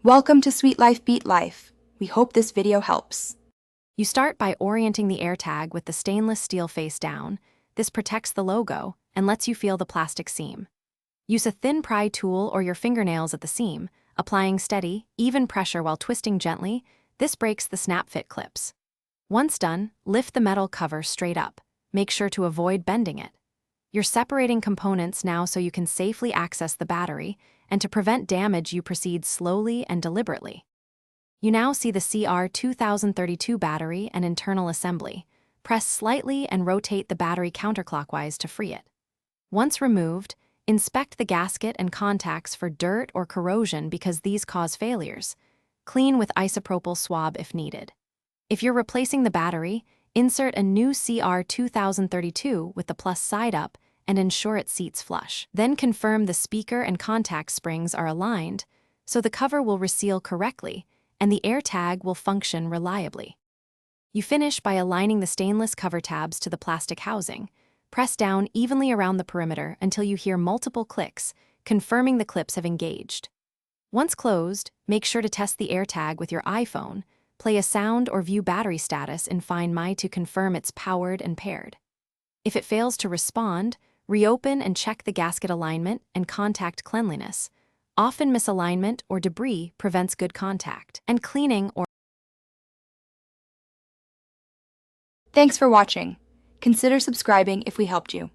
Welcome to Sweet Life Beat Life. We hope this video helps. You start by orienting the AirTag with the stainless steel face down. This protects the logo and lets you feel the plastic seam. Use a thin pry tool or your fingernails at the seam, applying steady, even pressure while twisting gently. This breaks the snap fit clips. Once done, lift the metal cover straight up. Make sure to avoid bending it. You're separating components now so you can safely access the battery, and to prevent damage you proceed slowly and deliberately. You now see the CR2032 battery and internal assembly. Press slightly and rotate the battery counterclockwise to free it. Once removed, inspect the gasket and contacts for dirt or corrosion because these cause failures. Clean with isopropyl swab if needed. If you're replacing the battery, insert a new CR2032 with the plus side up and ensure it seats flush. Then confirm the speaker and contact springs are aligned so the cover will reseal correctly and the AirTag will function reliably. You finish by aligning the stainless cover tabs to the plastic housing. Press down evenly around the perimeter until you hear multiple clicks, confirming the clips have engaged. Once closed, make sure to test the AirTag with your iPhone. Play a sound or view battery status in Find My to confirm it's powered and paired. If it fails to respond, reopen and check the gasket alignment and contact cleanliness. Often misalignment or debris prevents good contact, and cleaning or Thanks for watching. Consider subscribing if we helped you.